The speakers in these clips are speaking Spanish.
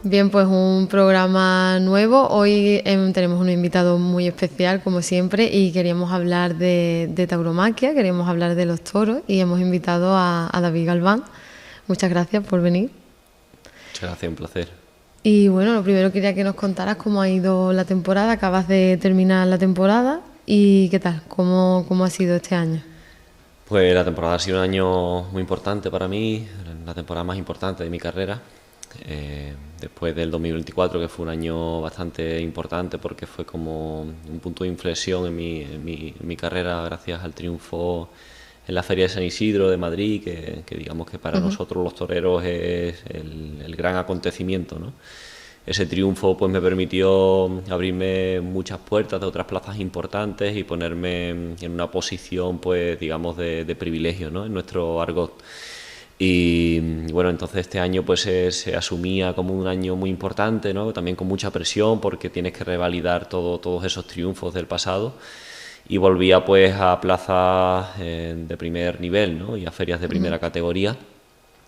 Bien, pues un programa nuevo. Hoy tenemos un invitado muy especial, como siempre, y queríamos hablar de tauromaquia, queríamos hablar de los toros y hemos invitado a David Galván. Muchas gracias por venir. Muchas gracias, un placer. Y bueno, lo primero quería que nos contaras cómo ha ido la temporada. Acabas de terminar la temporada y qué tal, cómo ha sido este año. Pues la temporada ha sido un año muy importante para mí, la temporada más importante de mi carrera. Después del 2024, que fue un año bastante importante porque fue como un punto de inflexión en mi carrera gracias al triunfo en la Feria de San Isidro de Madrid, que digamos que para nosotros los toreros es el gran acontecimiento, ¿no? Ese triunfo pues me permitió abrirme muchas puertas de otras plazas importantes y ponerme en una posición pues digamos de privilegio, ¿no? En nuestro argot. Y bueno, entonces este año pues se asumía como un año muy importante, ¿no? También con mucha presión porque tienes que revalidar todos esos triunfos del pasado, y volvía pues a plazas de primer nivel, ¿no? Y a ferias de primera categoría,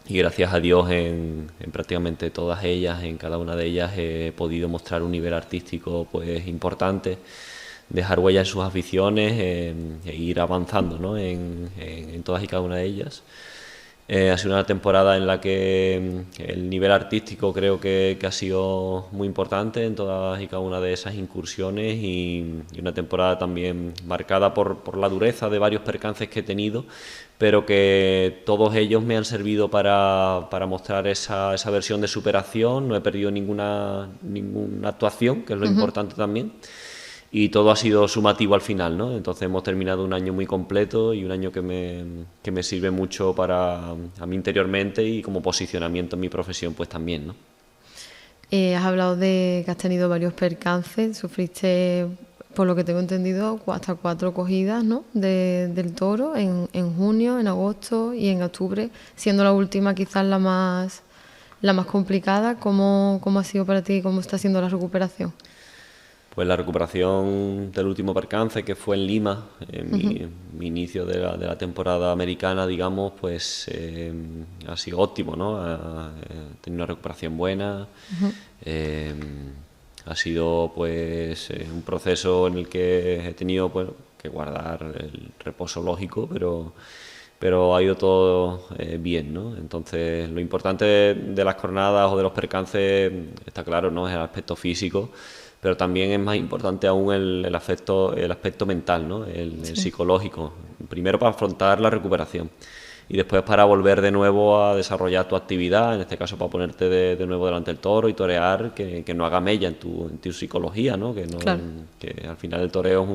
y gracias a Dios en prácticamente todas ellas, en cada una de ellas he podido mostrar un nivel artístico pues importante, dejar huella en sus aficiones e ir avanzando, ¿no? en todas y cada una de ellas. Ha sido una temporada en la que el nivel artístico creo que ha sido muy importante en todas y cada una de esas incursiones, y una temporada también marcada por la dureza de varios percances que he tenido, pero que todos ellos me han servido para mostrar esa versión de superación. No he perdido ninguna actuación, que es lo importante también. Y todo ha sido sumativo al final, ¿no? Entonces hemos terminado un año muy completo y un año que me sirve mucho para a mí interiormente y como posicionamiento en mi profesión pues también, ¿no? Has hablado de que has tenido varios percances, sufriste, por lo que tengo entendido, hasta 4 cogidas, ¿no? Del toro en junio, en agosto y en octubre, siendo la última quizás la más complicada. ¿Cómo ha sido para ti y cómo está siendo la recuperación? Pues la recuperación del último percance, que fue en Lima, en mi inicio de la temporada americana, digamos, pues ha sido óptimo, ¿no? He tenido una recuperación buena. Ha sido pues un proceso en el que he tenido pues, que guardar el reposo lógico, pero ha ido todo bien, ¿no? Entonces lo importante de las jornadas o de los percances, está claro, ¿no? Es el aspecto físico, pero también es más importante aún el aspecto mental, ¿no? El psicológico. Primero para afrontar la recuperación y después para volver de nuevo a desarrollar tu actividad, en este caso para ponerte de nuevo delante del toro y torear, que no haga mella en tu psicología, ¿no? Claro. Que al final el toreo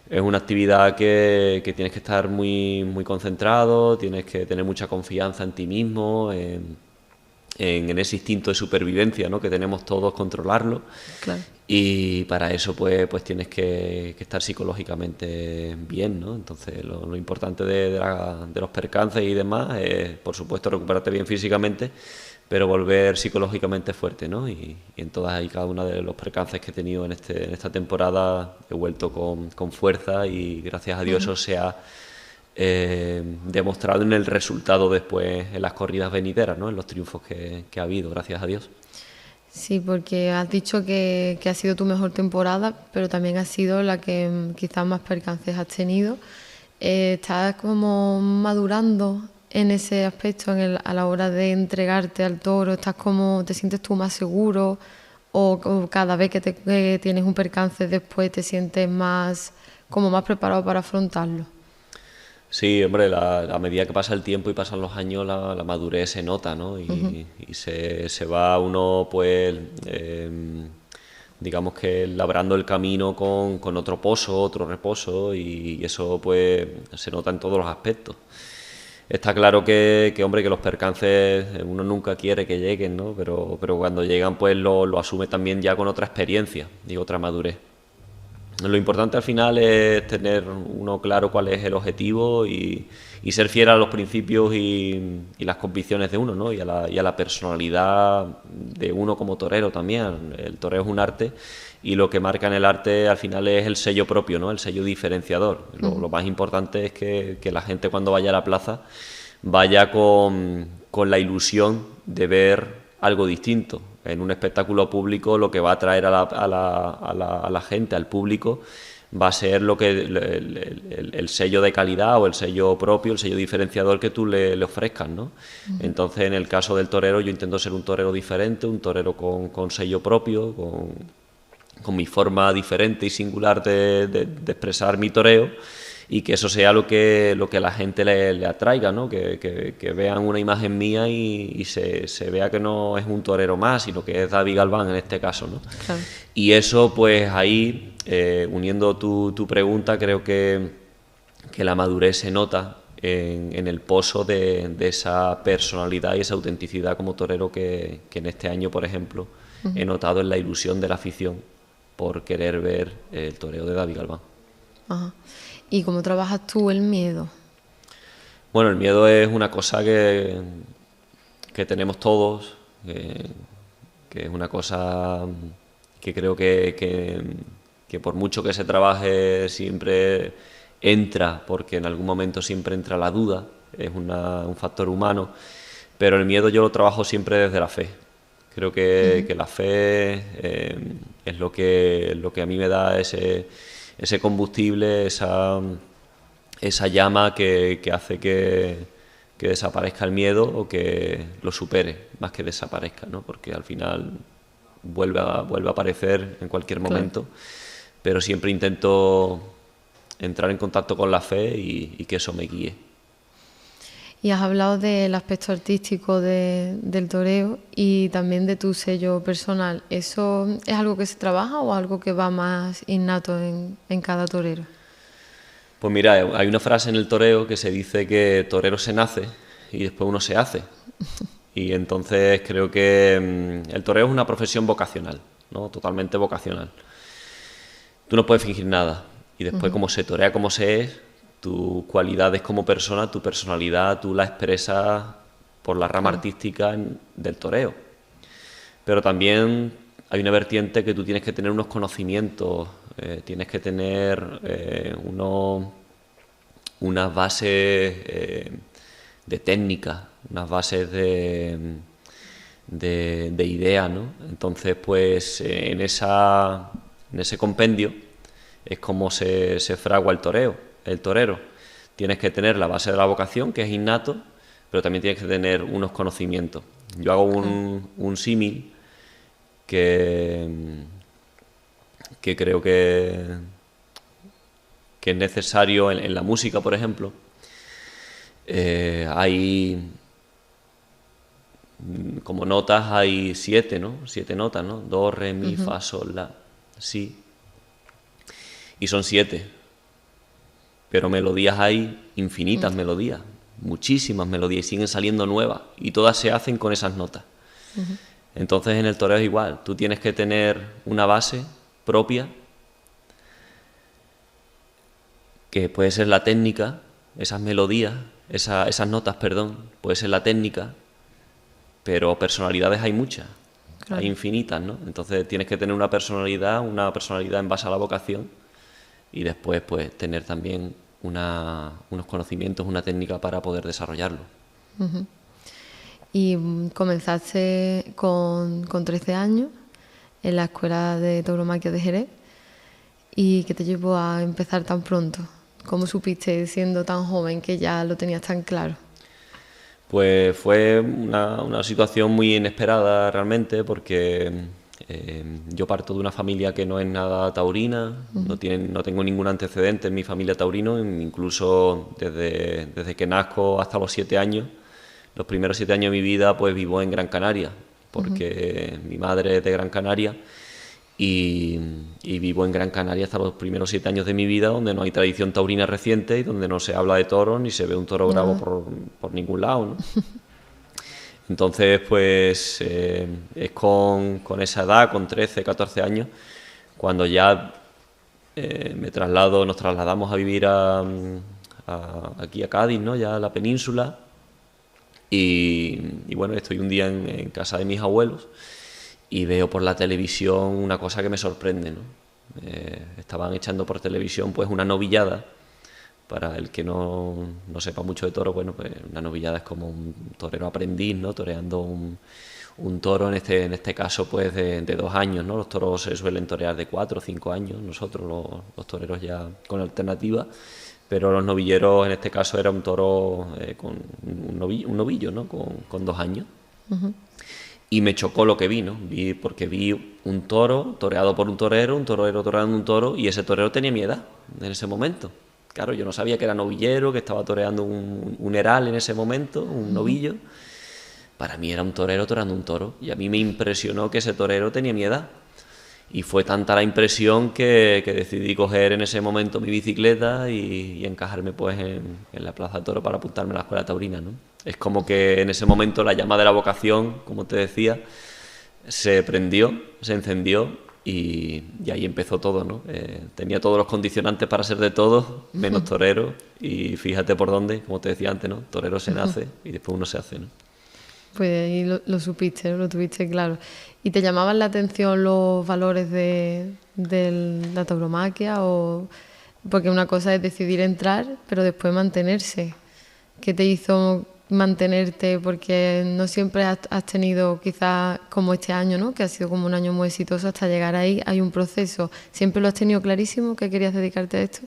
es una actividad que tienes que estar muy, muy concentrado, tienes que tener mucha confianza en ti mismo, en ese instinto de supervivencia, ¿no? Que tenemos todos, controlarlo. Claro. Y para eso pues tienes que estar psicológicamente bien, ¿no? Entonces lo importante de los percances y demás es, por supuesto, recuperarte bien físicamente, pero volver psicológicamente fuerte, ¿no? Y en todas y cada una de los percances que he tenido en esta temporada he vuelto con fuerza, y gracias a Dios eso se ha demostrado en el resultado después en las corridas venideras, ¿no? En los triunfos que ha habido, gracias a Dios. Sí, porque has dicho que ha sido tu mejor temporada, pero también ha sido la que quizás más percances has tenido. ¿Estás como madurando en ese aspecto a la hora de entregarte al toro? ¿Te sientes tú más seguro? ¿O cada vez que tienes un percance después te sientes más preparado para afrontarlo? Sí, hombre, a medida que pasa el tiempo y pasan los años, la madurez se nota, ¿no? Y se va uno, pues, digamos que labrando el camino con otro pozo, otro reposo, y eso, pues, se nota en todos los aspectos. Está claro hombre, que los percances uno nunca quiere que lleguen, ¿no? Pero cuando llegan, pues, lo asume también ya con otra experiencia y otra madurez. Lo importante al final es tener uno claro cuál es el objetivo y ser fiel a los principios y las convicciones de uno, ¿no? Y a la personalidad de uno como torero también. El toreo es un arte, y lo que marca en el arte al final es el sello propio, ¿no? El sello diferenciador. Lo más importante es que la gente, cuando vaya a la plaza, vaya con la ilusión de ver algo distinto, en un espectáculo público lo que va a atraer a la gente, al público, va a ser lo que el sello de calidad o el sello propio, el sello diferenciador que tú le ofrezcas, ¿no? Entonces, en el caso del torero, yo intento ser un torero diferente, un torero con sello propio, con mi forma diferente y singular de expresar mi toreo, y que eso sea lo que a la gente le atraiga, ¿no? Que vean una imagen mía y se vea que no es un torero más, sino que es David Galván en este caso, ¿no? Claro. Y eso, pues ahí, uniendo tu pregunta, creo que la madurez se nota en el pozo de esa personalidad y esa autenticidad como torero que en este año, por ejemplo, he notado en la ilusión de la afición por querer ver el toreo de David Galván. Ajá. ¿Y cómo trabajas tú el miedo? Bueno, el miedo es una cosa que tenemos todos, que es una cosa que creo que por mucho que se trabaje siempre entra, porque en algún momento siempre entra la duda, es un factor humano, pero el miedo yo lo trabajo siempre desde la fe. Creo que la fe es lo que a mí me da ese combustible, esa llama que hace que desaparezca el miedo o que lo supere, más que desaparezca, ¿no? Porque al final vuelve a aparecer en cualquier momento, claro. Pero siempre intento entrar en contacto con la fe y que eso me guíe. Y has hablado del aspecto artístico del toreo y también de tu sello personal. ¿Eso es algo que se trabaja o algo que va más innato en cada torero? Pues mira, hay una frase en el toreo que se dice que torero se nace y después uno se hace. Y entonces creo que el toreo es una profesión vocacional, ¿no? Totalmente vocacional. Tú no puedes fingir nada. Y después, como se torea, como se es, tus cualidades como persona, tu personalidad, tú la expresas por la rama artística del toreo. Pero también hay una vertiente que tú tienes que tener unos conocimientos, tienes que tener unas bases de técnica, unas bases de idea, ¿no? Entonces, pues en ese compendio es como se fragua el torero. Tienes que tener la base de la vocación, que es innato, pero también tienes que tener unos conocimientos. Yo hago un símil que creo que es necesario en la música, por ejemplo. Hay como notas, hay 7, ¿no? 7 notas, ¿no? Do, re, mi, fa, sol, la, si. Y son 7. Pero melodías hay infinitas melodías, muchísimas melodías, y siguen saliendo nuevas, y todas se hacen con esas notas. Entonces en el toreo es igual, tú tienes que tener una base propia, que puede ser la técnica, esas melodías, esas notas, perdón, puede ser la técnica, pero personalidades hay muchas, claro. Hay infinitas, ¿no? Entonces tienes que tener una personalidad en base a la vocación, y después pues tener también unos conocimientos, una técnica para poder desarrollarlo. Y comenzaste con 13 años en la Escuela de Tauromaquia de Jerez. ¿Y qué te llevó a empezar tan pronto? ¿Cómo supiste, siendo tan joven, que ya lo tenías tan claro? Pues fue una situación muy inesperada realmente, porque yo parto de una familia que no es nada taurina, no tengo ningún antecedente en mi familia taurino, incluso desde que nazco hasta los 7 años, los primeros 7 años de mi vida pues vivo en Gran Canaria, porque mi madre es de Gran Canaria, y vivo en Gran Canaria hasta los primeros 7 años de mi vida, donde no hay tradición taurina reciente y donde no se habla de toros ni se ve un toro bravo por ningún lado, ¿no? Entonces, pues es con esa edad, con 13, 14 años, cuando ya nos trasladamos a vivir aquí a Cádiz, ¿no? Ya a la península, y bueno, estoy un día en casa de mis abuelos y veo por la televisión una cosa que me sorprende, ¿no? Estaban echando por televisión pues una novillada. Para el que no sepa mucho de toro, bueno, pues una novillada es como un torero aprendiz, ¿no? Toreando un un toro en este caso pues de 2 años, ¿no? Los toros se suelen torear de 4 o 5 años, nosotros los toreros ya con alternativa, pero los novilleros en este caso era un toro con un novillo, ¿no? Con 2 años. Y me chocó lo que vi, ¿no? Porque vi un toro toreado por un torero toreando un toro, y ese torero tenía mi edad en ese momento. Claro, yo no sabía que era novillero, que estaba toreando un heral en ese momento, un novillo. Para mí era un torero toreando un toro, y a mí me impresionó que ese torero tenía mi edad. Y fue tanta la impresión que decidí coger en ese momento mi bicicleta y encajarme pues en la Plaza de Toro para apuntarme a la escuela taurina, ¿no? Es como que en ese momento la llama de la vocación, como te decía, se prendió, se encendió y ahí empezó todo, ¿no? Tenía todos los condicionantes para ser de todo, menos torero, y fíjate por dónde, como te decía antes, ¿no? Torero se nace y después uno se hace, ¿no? Pues ahí lo supiste, ¿no? Lo tuviste claro. ¿Y te llamaban la atención los valores de la tauromaquia? Porque una cosa es decidir entrar, pero después mantenerse. ¿Qué te hizo mantenerte? Porque no siempre has tenido, quizás como este año, ¿no? Que ha sido como un año muy exitoso hasta llegar ahí. Hay un proceso. ¿Siempre lo has tenido clarísimo que querías dedicarte a esto?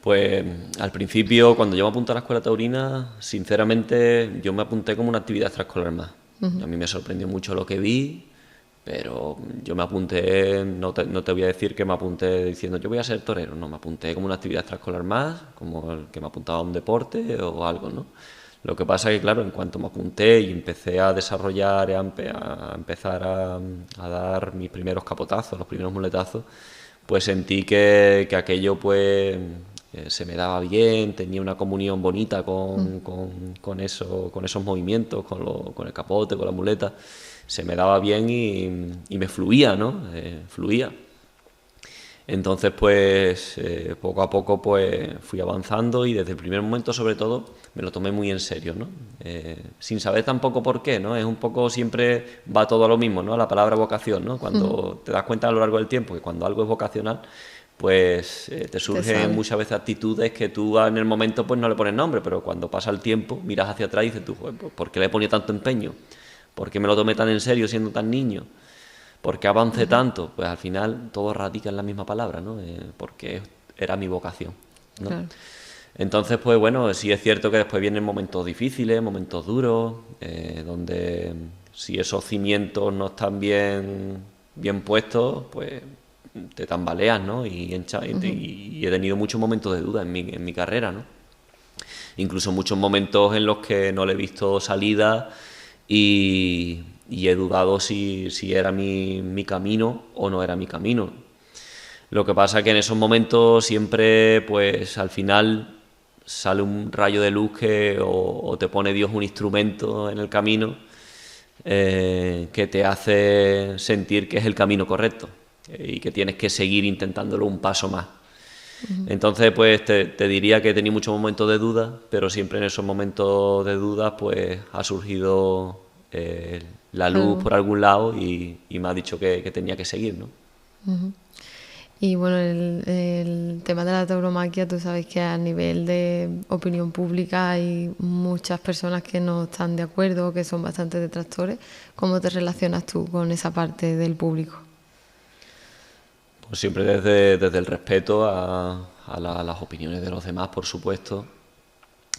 Pues al principio, cuando yo me apunté a la escuela taurina, sinceramente yo me apunté como una actividad extraescolar más. A mí me sorprendió mucho lo que vi, pero yo me apunté, no te voy a decir que me apunté diciendo yo voy a ser torero, no, me apunté como una actividad extraescolar más, como el que me apuntaba a un deporte o algo, ¿no? Lo que pasa es que, claro, en cuanto me apunté y empecé a desarrollar, a empezar a dar mis primeros capotazos, los primeros muletazos, pues sentí que aquello pues se me daba bien, tenía una comunión bonita con esos movimientos, con el capote, con la muleta, se me daba bien y me fluía, ¿no? Fluía. Entonces, pues, poco a poco, pues, fui avanzando y desde el primer momento, sobre todo, me lo tomé muy en serio, ¿no? Sin saber tampoco por qué, ¿no? Es un poco, siempre va todo a lo mismo, ¿no? A la palabra vocación, ¿no? Cuando te das cuenta a lo largo del tiempo que cuando algo es vocacional, pues te surgen muchas veces actitudes que tú en el momento pues no le pones nombre, pero cuando pasa el tiempo, miras hacia atrás y dices tú, pues, ¿por qué le ponía tanto empeño? ¿Por qué me lo tomé tan en serio siendo tan niño? ¿Por qué avancé tanto? Pues al final todo radica en la misma palabra, ¿no? Porque era mi vocación, ¿no? Claro. Entonces, pues bueno, sí es cierto que después vienen momentos difíciles, momentos duros, donde si esos cimientos no están bien puestos, pues te tambaleas, ¿no? Y he tenido muchos momentos de duda en mi carrera, ¿no? Incluso muchos momentos en los que no le he visto salida y he dudado si era mi camino o no era mi camino. Lo que pasa es que en esos momentos siempre, pues al final sale un rayo de luz o te pone Dios un instrumento en el camino que te hace sentir que es el camino correcto y que tienes que seguir intentándolo un paso más. Entonces, pues te diría que he tenido muchos momentos de duda, pero siempre en esos momentos de duda, pues ha surgido la luz por algún lado y me ha dicho que tenía que seguir, ¿no? Y bueno, el tema de la tauromaquia, tú sabes que a nivel de opinión pública hay muchas personas que no están de acuerdo, que son bastante detractores. ¿Cómo te relacionas tú con esa parte del público? Pues siempre desde el respeto a las opiniones de los demás, por supuesto.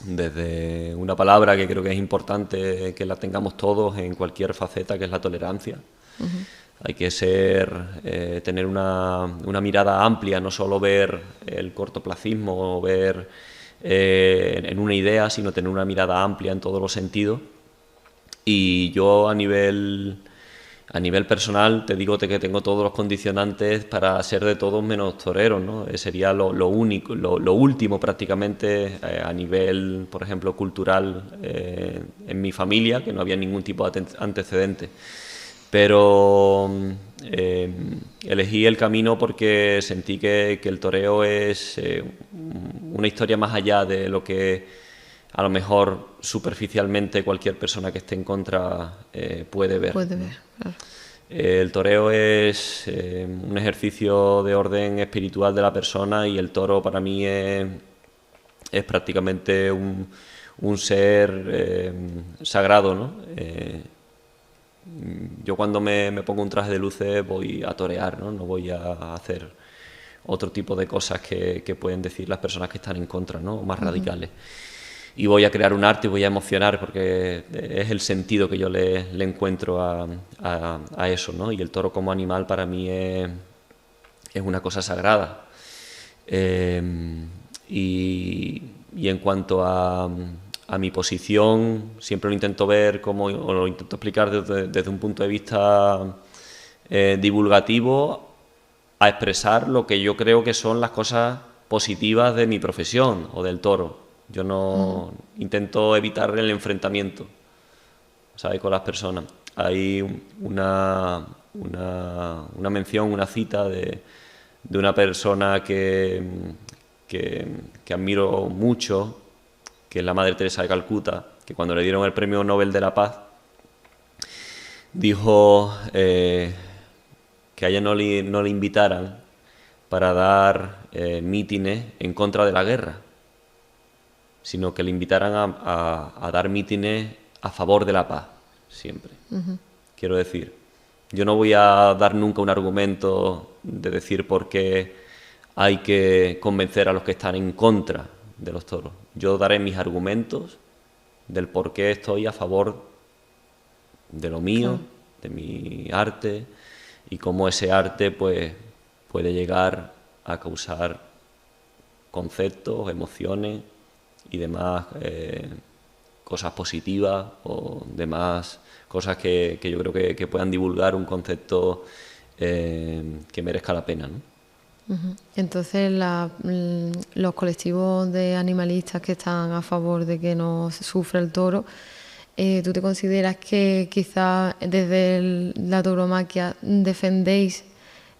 Desde una palabra que creo que es importante que la tengamos todos en cualquier faceta, que es la tolerancia. Hay que tener una mirada amplia, no solo ver el cortoplacismo o ver en una idea, sino tener una mirada amplia en todos los sentidos. Y yo a nivel personal te digo que tengo todos los condicionantes para ser de todos menos torero, ¿no? Sería lo único, lo último prácticamente a nivel, por ejemplo, cultural en mi familia, que no había ningún tipo de antecedente. Pero elegí el camino porque sentí que el toreo es una historia más allá de lo que a lo mejor superficialmente cualquier persona que esté en contra puede ver. Puede ver, claro. El toreo es un ejercicio de orden espiritual de la persona y el toro para mí es prácticamente un ser sagrado, ¿no? Yo cuando me pongo un traje de luces voy a torear, ¿no? No voy a hacer otro tipo de cosas que pueden decir las personas que están en contra, ¿no? Más radicales. Y voy a crear un arte y voy a emocionar porque es el sentido que yo le encuentro a eso, ¿no? Y el toro como animal para mí es una cosa sagrada. Y en cuanto a mi posición, siempre lo intento ver como, o lo intento explicar desde un punto de vista divulgativo, a expresar lo que yo creo que son las cosas positivas de mi profesión o del toro. Yo no intento evitar el enfrentamiento, ¿sabes?, con las personas. Hay una mención, una cita de una persona que admiro mucho, que es la Madre Teresa de Calcuta, que cuando le dieron el Premio Nobel de la Paz, dijo que a ella no le invitaran para dar mítines en contra de la guerra, sino que le invitaran a dar mítines a favor de la paz, siempre. Quiero decir, yo no voy a dar nunca un argumento de decir por qué hay que convencer a los que están en contra de los toros. Yo daré mis argumentos del por qué estoy a favor de lo mío, de mi arte, y cómo ese arte pues puede llegar a causar conceptos, emociones y demás cosas positivas o demás cosas que yo creo que puedan divulgar un concepto que merezca la pena, ¿no? Entonces los colectivos de animalistas que están a favor de que no se sufra el toro, ¿tú te consideras que quizás desde la tauromaquia defendéis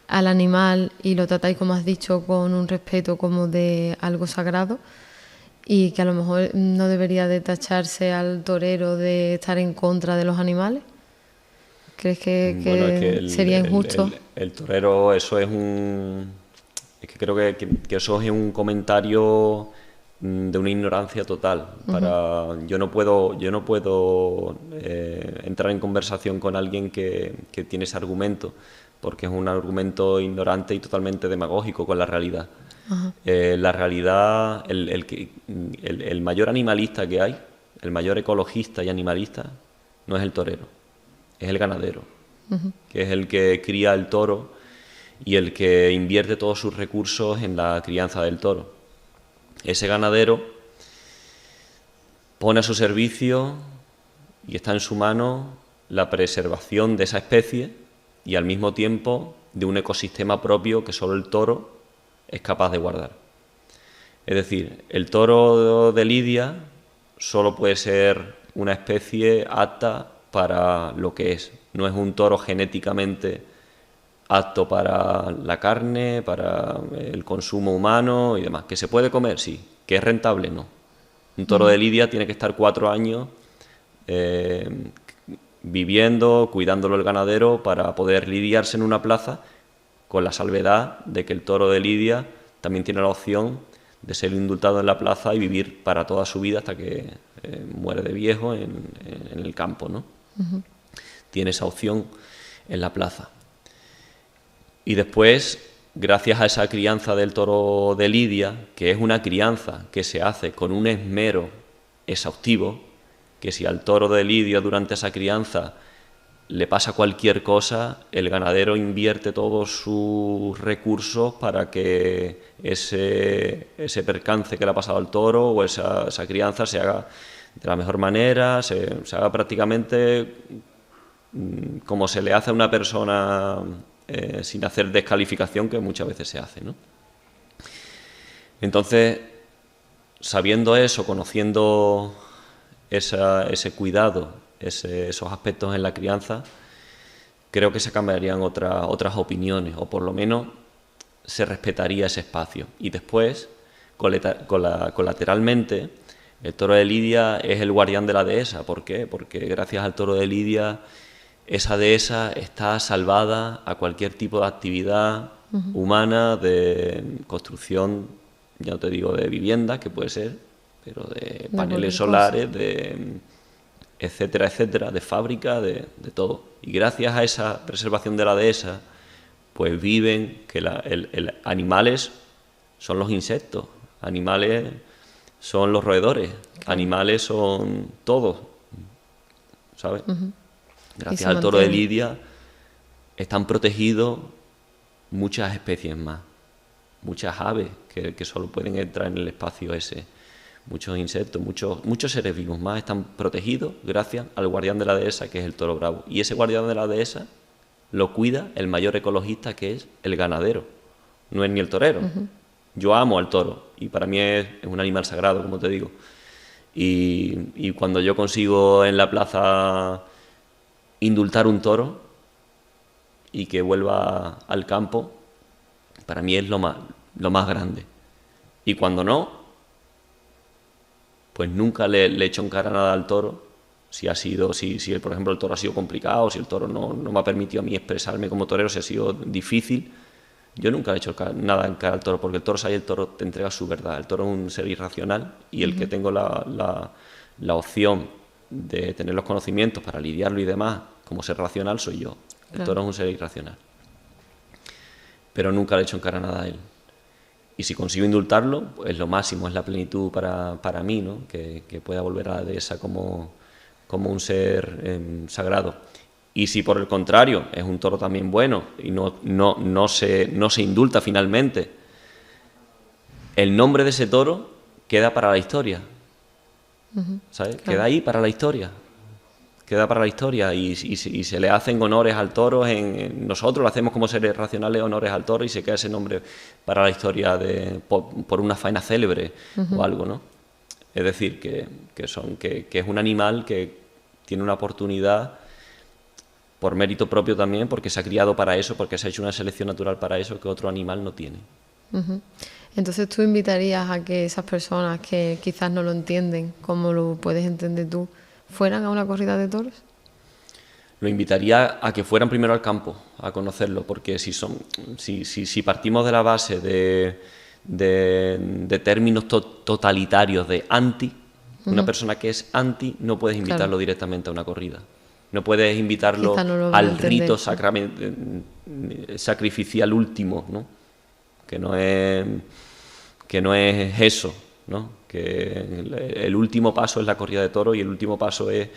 al animal y lo tratáis, como has dicho, con un respeto como de algo sagrado, y que a lo mejor no debería de tacharse al torero de estar en contra de los animales? ¿Crees que, bueno, es que sería injusto? El torero, eso es un... Es que creo que eso es un comentario de una ignorancia total. Yo no puedo entrar en conversación con alguien que tiene ese argumento, porque es un argumento ignorante y totalmente demagógico con la realidad. La realidad, el mayor animalista que hay, el mayor ecologista y animalista, no es el torero, es el ganadero, que es el que cría el toro y el que invierte todos sus recursos en la crianza del toro. Ese ganadero pone a su servicio y está en su mano la preservación de esa especie y al mismo tiempo de un ecosistema propio que solo el toro es capaz de guardar. Es decir, el toro de lidia solo puede ser una especie apta para lo que es. No es un toro genéticamente apto para la carne, para el consumo humano y demás. ¿Que se puede comer? Sí. ¿Que es rentable? No. Un toro de lidia tiene que estar 4 años viviendo, cuidándolo el ganadero para poder lidiarse en una plaza, con la salvedad de que el toro de lidia también tiene la opción de ser indultado en la plaza y vivir para toda su vida hasta que muere de viejo en el campo, ¿no? Tiene esa opción en la plaza. Y después, gracias a esa crianza del toro de lidia, que es una crianza que se hace con un esmero exhaustivo, que si al toro de lidia durante esa crianza le pasa cualquier cosa, el ganadero invierte todos sus recursos para que ese percance que le ha pasado al toro o esa crianza se haga de la mejor manera, se haga prácticamente como se le hace a una persona sin hacer descalificación, que muchas veces se hace, ¿no? Entonces, sabiendo eso, conociendo ese cuidado, esos aspectos en la crianza, creo que se cambiarían otras opiniones, o por lo menos se respetaría ese espacio. Y después, colateralmente, el toro de lidia es el guardián de la dehesa. ¿Por qué? Porque gracias al toro de lidia, esa dehesa está salvada a cualquier tipo de actividad humana, de construcción, ya no te digo de viviendas, que puede ser, pero de paneles solares, de etcétera, etcétera, de fábrica, de todo. Y gracias a esa preservación de la dehesa, pues viven, que animales son los insectos, animales son los roedores, animales son todos, ¿sabes? Gracias al toro de Lidia están protegidos muchas especies más, muchas aves que solo pueden entrar en el espacio ese, muchos insectos, muchos seres vivos más están protegidos gracias al guardián de la dehesa, que es el toro bravo. Y ese guardián de la dehesa lo cuida el mayor ecologista, que es el ganadero, no es ni el torero. Yo amo al toro y para mí es un animal sagrado, como te digo. Y cuando yo consigo en la plaza indultar un toro y que vuelva al campo, para mí es lo más grande. Y cuando no, pues nunca le echo en cara nada al toro. Si por ejemplo el toro ha sido complicado, si el toro no me ha permitido a mí expresarme como torero, si ha sido difícil, yo nunca le he hecho nada en cara al toro, porque el toro sabe, el toro te entrega su verdad. El toro es un ser irracional y el que tengo la opción de tener los conocimientos para lidiarlo y demás como ser racional soy yo. El toro es un ser irracional. Pero nunca le he hecho en cara nada a él. Y si consigo indultarlo, pues lo máximo, es la plenitud para mí, ¿no? Que pueda volver a la dehesa como un ser sagrado. Y si por el contrario es un toro también bueno y no se indulta finalmente, el nombre de ese toro queda para la historia, ¿sabes? Claro. Queda ahí para la historia. Queda para la historia y se le hacen honores al toro. Nosotros lo hacemos como seres racionales, honores al toro, y se queda ese nombre para la historia por una faena célebre o algo, ¿no? Es decir, que es un animal que tiene una oportunidad por mérito propio también, porque se ha criado para eso, porque se ha hecho una selección natural para eso que otro animal no tiene. Entonces tú invitarías a que esas personas que quizás no lo entienden como lo puedes entender tú, fueran a una corrida de toros? Lo invitaría a que fueran primero al campo, a conocerlo, porque si partimos de la base de términos totalitarios de anti, una persona que es anti, no puedes invitarlo directamente a una corrida. No puedes invitarlo al rito sacrificial último, ¿no? Que no es eso, ¿no? Que el último paso es la corrida de toros y el último paso es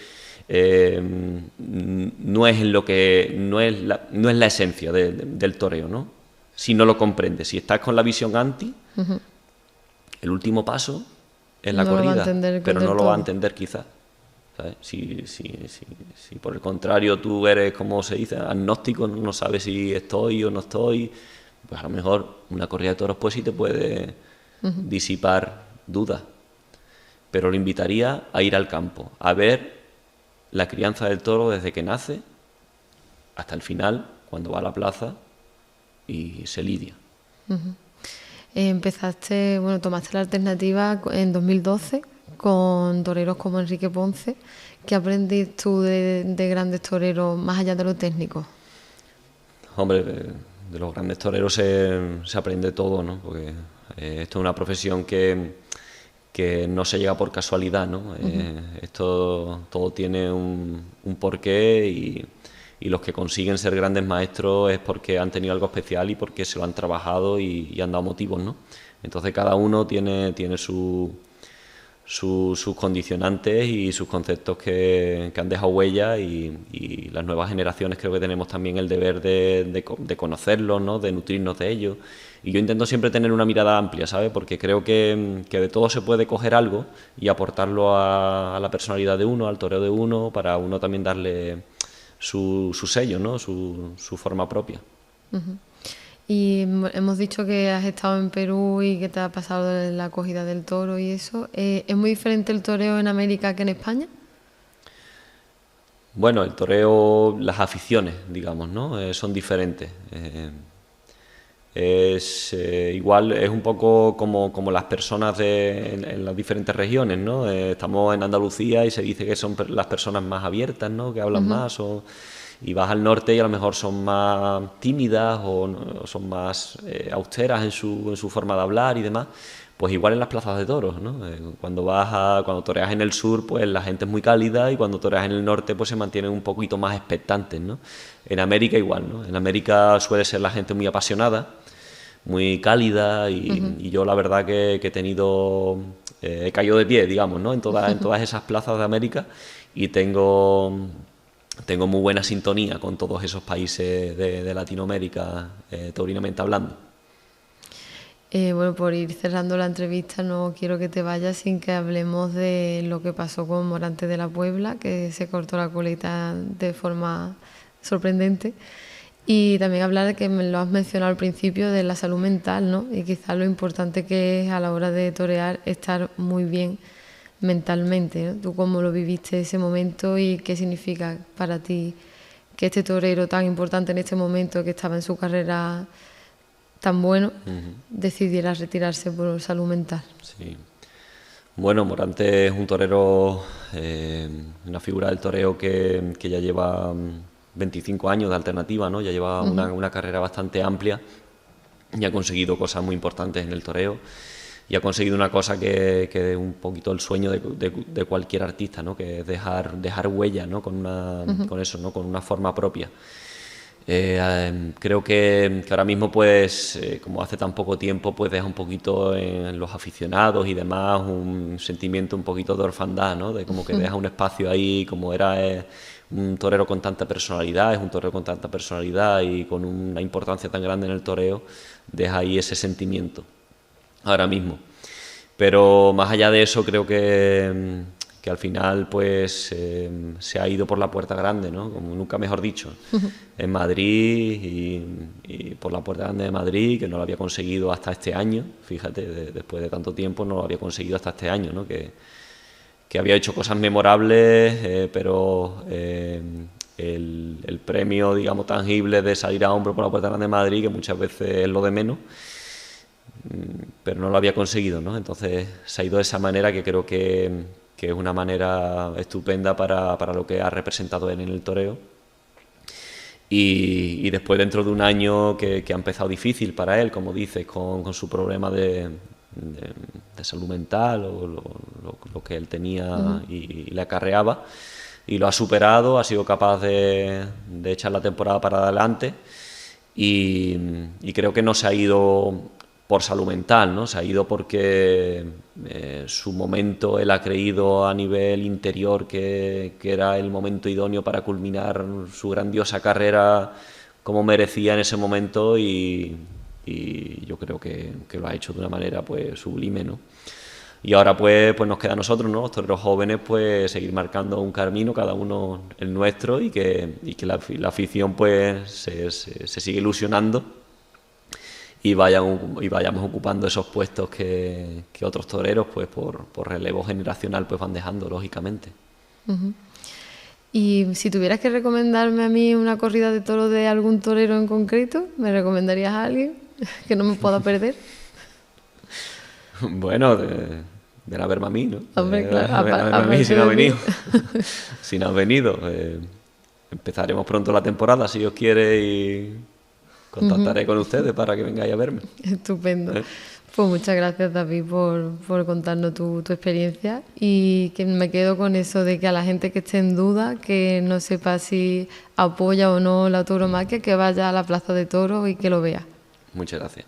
no es la esencia del toreo, ¿no? Si no lo comprendes, si estás con la visión anti, el último paso es la corrida, pero no lo va a entender quizás, ¿sabes? Si por el contrario tú eres, como se dice, agnóstico, no sabes si estoy o no estoy, pues a lo mejor una corrida de toros pues sí te puede disipar dudas, pero lo invitaría a ir al campo, a ver la crianza del toro desde que nace hasta el final, cuando va a la plaza y se lidia. Tomaste la alternativa en 2012 con toreros como Enrique Ponce. ¿Qué aprendiste tú de grandes toreros más allá de lo técnico? Hombre, de los grandes toreros se aprende todo, ¿no? Porque esto es una profesión que no se llega por casualidad, ¿no? Esto todo tiene un porqué y los que consiguen ser grandes maestros es porque han tenido algo especial y porque se lo han trabajado y han dado motivos, ¿no? Entonces cada uno tiene sus condicionantes y sus conceptos que han dejado huella y las nuevas generaciones creo que tenemos también el deber de conocerlos, ¿no? De nutrirnos de ellos. Y yo intento siempre tener una mirada amplia, ¿sabes? Porque creo que de todo se puede coger algo y aportarlo a la personalidad de uno, al toreo de uno, para uno también darle su sello, ¿no? Su forma propia. Y hemos dicho que has estado en Perú y que te ha pasado la acogida del toro y eso. ¿Es muy diferente el toreo en América que en España? Bueno, el toreo, las aficiones, digamos, ¿no? Son diferentes. Igual es un poco como las personas en las diferentes regiones, ¿no? Estamos en Andalucía y se dice que son las personas más abiertas, ¿no? Que hablan más, y vas al norte y a lo mejor son más tímidas o son más austeras en su forma de hablar y demás. pues igual en las plazas de toros, ¿no? Cuando toreas en el sur, pues la gente es muy cálida, y cuando toreas en el norte, pues se mantienen un poquito más expectantes, ¿no? En América igual, ¿no? En América suele ser la gente muy apasionada, muy cálida, y yo la verdad que he tenido... he caído de pie, digamos, ¿no? En todas esas plazas de América, y tengo muy buena sintonía con todos esos países de Latinoamérica, taurinamente hablando. Bueno, por ir cerrando la entrevista, no quiero que te vayas sin que hablemos de lo que pasó con Morante de la Puebla, que se cortó la coleta de forma sorprendente. Y también hablar de que me lo has mencionado al principio, de la salud mental, ¿no? Y quizás lo importante que es a la hora de torear estar muy bien mentalmente, ¿no? ¿Tú cómo lo viviste ese momento y qué significa para ti que este torero tan importante en este momento, que estaba en su carrera tan bueno, decidiera retirarse por salud mental? Sí. Bueno, Morante es un torero, una figura del toreo que ya lleva 25 años de alternativa, ¿no? Ya lleva una carrera bastante amplia, y ha conseguido cosas muy importantes en el toreo, y ha conseguido una cosa que es un poquito el sueño de cualquier artista, ¿no? Que es dejar huella, ¿no? Con eso, ¿no? Con una forma propia. Creo que ahora mismo, pues, como hace tan poco tiempo, pues deja un poquito en los aficionados y demás un sentimiento un poquito de orfandad, ¿no? De como que deja un espacio ahí, como era un torero con tanta personalidad, es un torero con tanta personalidad y con una importancia tan grande en el toreo, deja ahí ese sentimiento ahora mismo. Pero más allá de eso, creo que al final, pues, se ha ido por la puerta grande, ¿no? Como nunca mejor dicho, en Madrid, y por la puerta grande de Madrid, que no lo había conseguido hasta este año, fíjate, después de tanto tiempo no lo había conseguido hasta este año, ¿no? Que había hecho cosas memorables, pero el premio, digamos, tangible de salir a hombro por la puerta grande de Madrid, que muchas veces es lo de menos, pero no lo había conseguido, ¿no? Entonces se ha ido de esa manera, que creo que es una manera estupenda para lo que ha representado él en el toreo. Y después, dentro de un año que ha empezado difícil para él, como dices, con su problema de salud mental, o lo que él tenía y le acarreaba, y lo ha superado, ha sido capaz de echar la temporada para adelante, y creo que no se ha ido por salud mental, ¿no? Se ha ido porque su momento, él ha creído a nivel interior que era el momento idóneo para culminar su grandiosa carrera como merecía en ese momento, y yo creo que lo ha hecho de una manera, pues, sublime, ¿no? Y ahora, pues nos queda a nosotros, ¿no? Los toreros jóvenes, pues seguir marcando un camino, cada uno el nuestro, y que la afición, pues, se sigue ilusionando, y vayamos ocupando esos puestos que otros toreros, pues por relevo generacional, pues van dejando, lógicamente. Y si tuvieras que recomendarme a mí una corrida de toros de algún torero en concreto, ¿me recomendarías a alguien que no me pueda perder? Bueno, ven a verme a mí, ¿no? Hombre, claro, ven a verme a mí si no has venido. Si no has venido, empezaremos pronto la temporada, si Dios quiere, y contactaré con ustedes para que vengáis a verme. Estupendo. Pues muchas gracias, David, por contarnos tu experiencia, y que me quedo con eso de que a la gente que esté en duda, que no sepa si apoya o no la tauromaquia, que vaya a la Plaza de Toros y que lo vea. Muchas gracias.